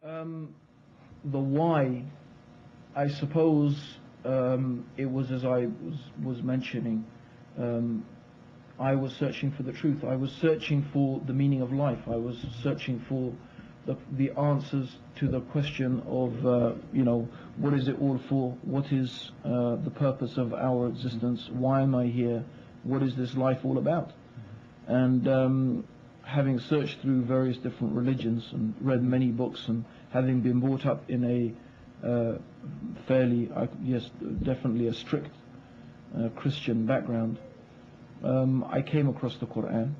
The why, I suppose, it was as I was mentioning. I was searching for the truth. I was searching for the meaning of life. I was searching for the answers to the question of, what is it all for? What is the purpose of our existence? Why am I here? What is this life all about? And having searched through various different religions and read many books, and having been brought up in a fairly, yes, definitely a strict Christian background, I came across the Quran,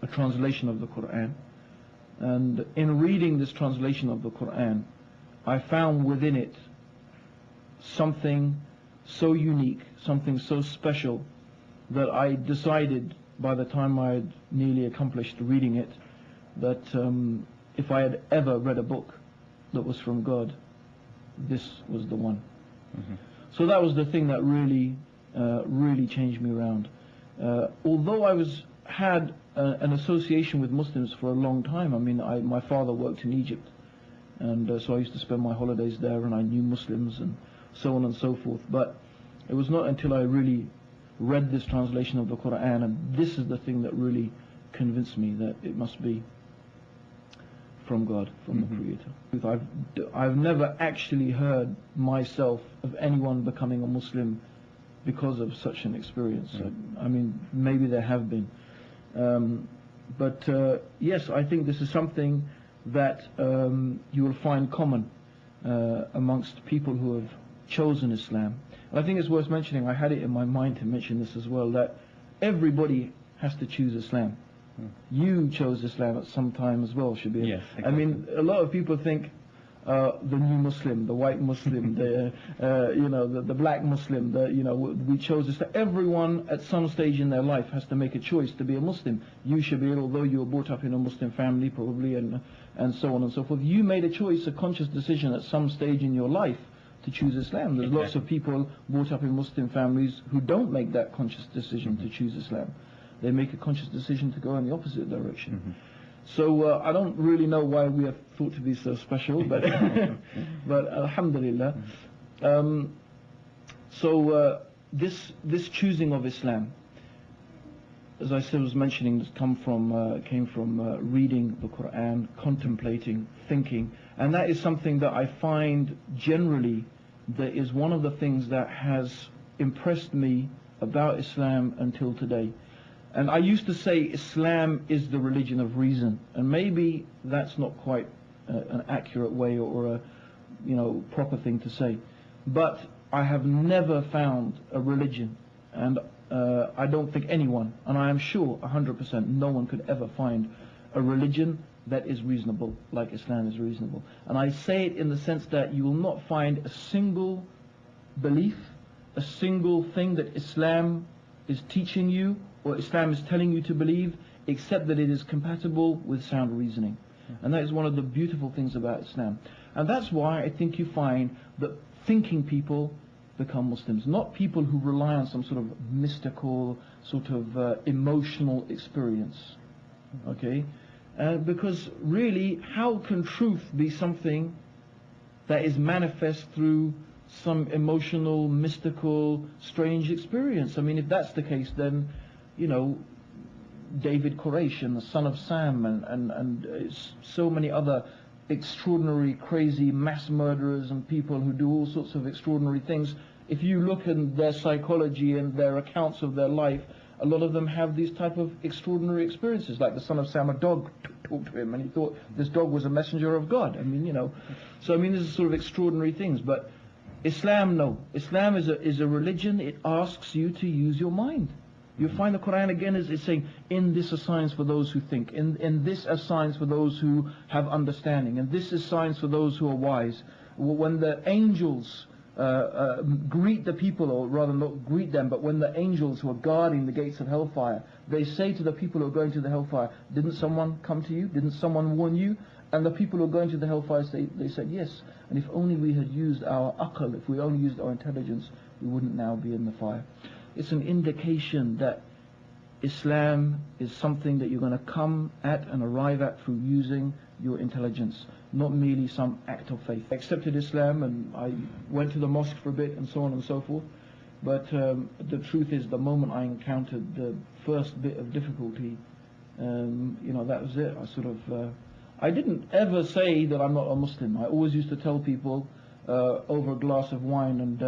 a translation of the Quran. And in reading this translation of the Quran, I found within it something so unique, something so special, that I decided by the time I had nearly accomplished reading it, that if I had ever read a book that was from God, this was the one. Mm-hmm. So that was the thing that really changed me around. Although I had an association with Muslims for a long time. I mean, my father worked in Egypt, and so I used to spend my holidays there, and I knew Muslims and so on and so forth. But it was not until I really read this translation of the Quran, and this is the thing that really convinced me that it must be from God, from the Creator. I've never actually heard myself of anyone becoming a Muslim because of such an experience. I mean, maybe there have been. But yes, I think this is something that you will find common amongst people who have chosen Islam. And I think it's worth mentioning, I had it in my mind to mention this as well, that everybody has to choose Islam. You chose Islam at some time as well, Shabir. Yes, exactly. I mean, a lot of people think the new Muslim, the white Muslim, the black Muslim, we chose this. Everyone at some stage in their life has to make a choice to be a Muslim. You, Shabir, although you were brought up in a Muslim family probably, and so on and so forth, you made a choice, a conscious decision at some stage in your life to choose Islam. There's lots of people brought up in Muslim families who don't make that conscious decision to choose Islam. They make a conscious decision to go in the opposite direction. So I don't really know why we are thought to be so special, but but Alhamdulillah. So this choosing of Islam, as I said, was mentioning, came from reading the Quran, contemplating, thinking, and that is something that I find generally that is one of the things that has impressed me about Islam until today. And I used to say Islam is the religion of reason, and maybe that's not quite an accurate way or a proper thing to say, but I have never found a religion, and I don't think anyone, and I am sure 100% no one could ever find a religion that is reasonable like Islam is reasonable. And I say it in the sense that you will not find a single belief, a single thing that Islam is teaching you or Islam is telling you to believe, except that it is compatible with sound reasoning. And that is one of the beautiful things about Islam. And that's why I think you find that thinking people become Muslims, not people who rely on some sort of mystical, sort of emotional experience. Okay? Because really, how can truth be something that is manifest through some emotional, mystical, strange experience? I mean, if that's the case, then, David Koresh and the son of Sam and so many other extraordinary, crazy mass murderers and people who do all sorts of extraordinary things, if you look in their psychology and their accounts of their life, a lot of them have these type of extraordinary experiences. Like the son of Sam, a dog talked to him and he thought this dog was a messenger of God. I mean, so I mean, this is sort of extraordinary things. But Islam, no. Islam is a religion. It asks you to use your mind. You find the Quran again is saying, in this are signs for those who think, in this are signs for those who have understanding, and this is signs for those who are wise. When the angels greet the people, or rather not greet them, but when the angels who are guarding the gates of hellfire, they say to the people who are going to the hellfire, didn't someone come to you? Didn't someone warn you? And the people who are going to the hellfire they said yes. And if only we had used our aql, if we only used our intelligence, we wouldn't now be in the fire. It's an indication that Islam is something that you're going to come at and arrive at through using your intelligence, not merely some act of faith. I accepted Islam and I went to the mosque for a bit and so on and so forth. But the truth is, the moment I encountered the first bit of difficulty, that was it. I didn't ever say that I'm not a Muslim. I always used to tell people over a glass of wine and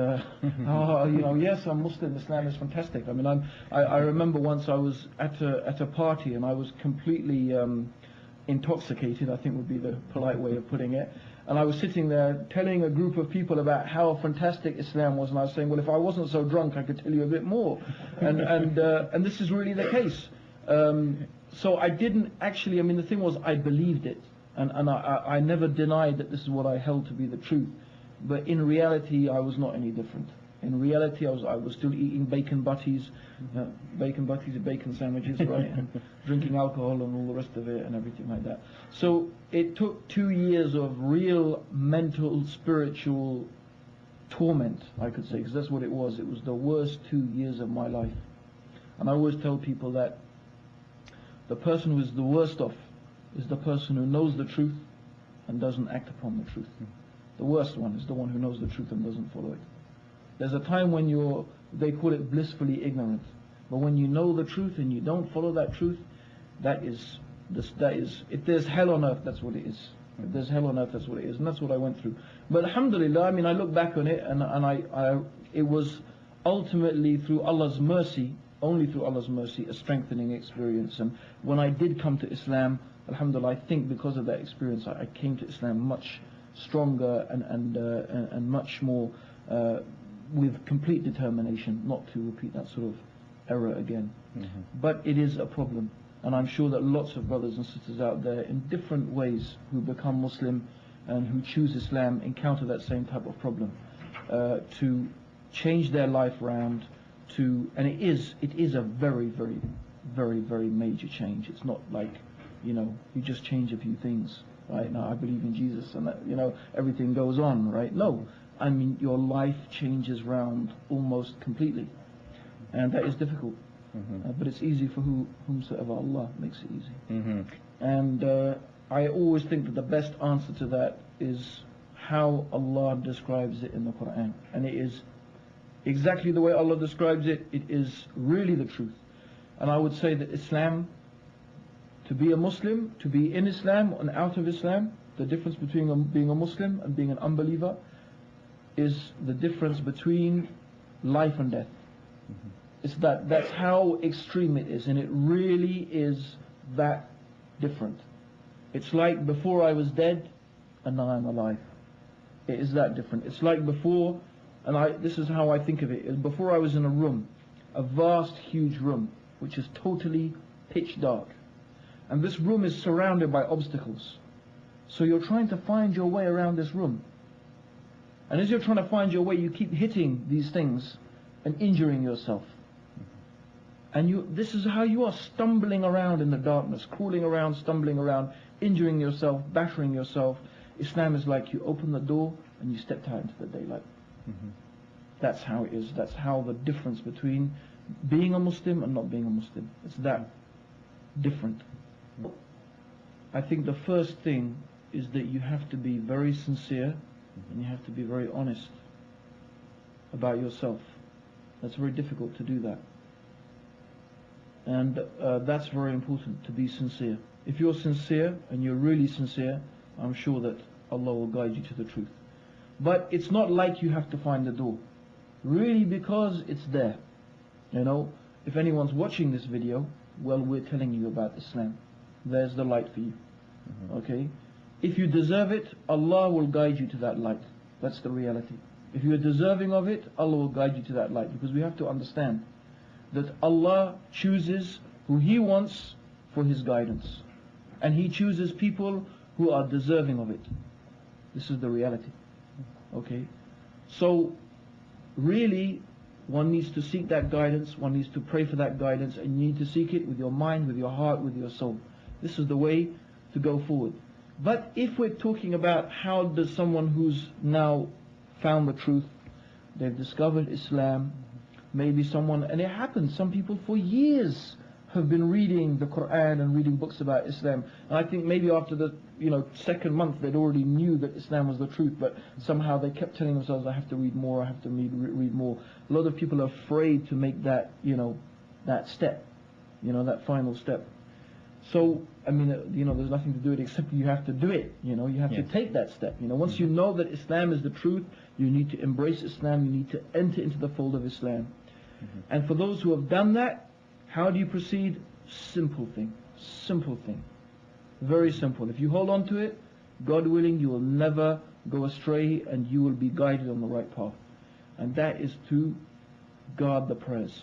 yes, I'm Muslim. Islam is fantastic. I mean, I remember once I was at a party and I was completely intoxicated, I think would be the polite way of putting it. And I was sitting there telling a group of people about how fantastic Islam was, and I was saying, well, if I wasn't so drunk, I could tell you a bit more. And this is really the case. So I didn't actually. I mean, the thing was, I believed it, and I never denied that this is what I held to be the truth. But in reality, I was not any different. In reality, I was still eating bacon butties are bacon sandwiches, right? And drinking alcohol and all the rest of it and everything like that. So it took 2 years of real mental, spiritual torment, I could say, because that's what it was. It was the worst 2 years of my life. And I always tell people that the person who is the worst off is the person who knows the truth and doesn't act upon the truth. The worst one is the one who knows the truth and doesn't follow it. There's a time when they call it blissfully ignorant. But when you know the truth and you don't follow that truth, if there's hell on earth, that's what it is. If there's hell on earth, that's what it is. And that's what I went through. But alhamdulillah, I mean, I look back on it and it was ultimately through Allah's mercy, only through Allah's mercy, a strengthening experience. And when I did come to Islam, alhamdulillah, I think because of that experience, I came to Islam much stronger and much more with complete determination not to repeat that sort of error again. Mm-hmm. But it is a problem, and I'm sure that lots of brothers and sisters out there in different ways who become Muslim and who choose Islam encounter that same type of problem, to change their life around, and it is a very, very, very, very major change. It's not like, you just change a few things, right? Now I believe in Jesus and that, everything goes on, right? No, I mean, your life changes round almost completely, and that is difficult. Mm-hmm. But it's easy for whomsoever Allah makes it easy. Mm-hmm. And I always think that the best answer to that is how Allah describes it in the Quran, and it is exactly the way Allah describes it. It is really the truth. And I would say that Islam, to be a Muslim, to be in Islam and out of Islam, the difference between being a Muslim and being an unbeliever is the difference between life and death. Mm-hmm. That's how extreme it is, and it really is that different. It's like before I was dead and now I'm alive. It is that different. It's like before, and this is how I think of it. Before I was in a room, a vast, huge room, which is totally pitch dark. And this room is surrounded by obstacles. So you're trying to find your way around this room. And as you're trying to find your way, you keep hitting these things and injuring yourself. And this is how you are, stumbling around in the darkness, crawling around, stumbling around, injuring yourself, battering yourself. Islam is like you open the door and you step out into the daylight. Mm-hmm. That's how it is. That's how the difference between being a Muslim and not being a Muslim. It's that different. I think the first thing is that you have to be very sincere and you have to be very honest about yourself. That's very difficult to do that. And that's very important, to be sincere. If you're sincere and you're really sincere, I'm sure that Allah will guide you to the truth. But it's not like you have to find the door. Really, because it's there. If anyone's watching this video, well, we're telling you about Islam. There's the light for you. Mm-hmm. Okay? If you deserve it, Allah will guide you to that light. That's the reality. If you are deserving of it, Allah will guide you to that light. Because we have to understand that Allah chooses who He wants for His guidance. And He chooses people who are deserving of it. This is the reality. Okay? So, really, one needs to seek that guidance, one needs to pray for that guidance, and you need to seek it with your mind, with your heart, with your soul. This is the way to go forward. But if we're talking about how does someone who's now found the truth, they've discovered Islam, maybe someone, and it happens, some people for years have been reading the Quran and reading books about Islam. And I think maybe after the second month they'd already knew that Islam was the truth, but somehow they kept telling themselves, I have to read more, I have to read more. A lot of people are afraid to make that that step, that final step. So I mean, there's nothing to do it except you have to do it. You have to take that step. Once you know that Islam is the truth, you need to embrace Islam. You need to enter into the fold of Islam. And for those who have done that, how do you proceed? Simple thing. Simple thing. Very simple. If you hold on to it, God willing, you will never go astray and you will be guided on the right path. And that is to guard the prayers.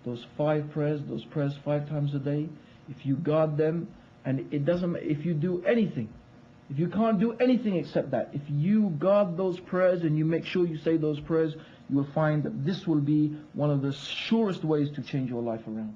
Those 5 prayers, those prayers 5 times a day, if you guard them, and it doesn't matter if you do anything, if you can't do anything except that, if you guard those prayers and you make sure you say those prayers, you will find that this will be one of the surest ways to change your life around.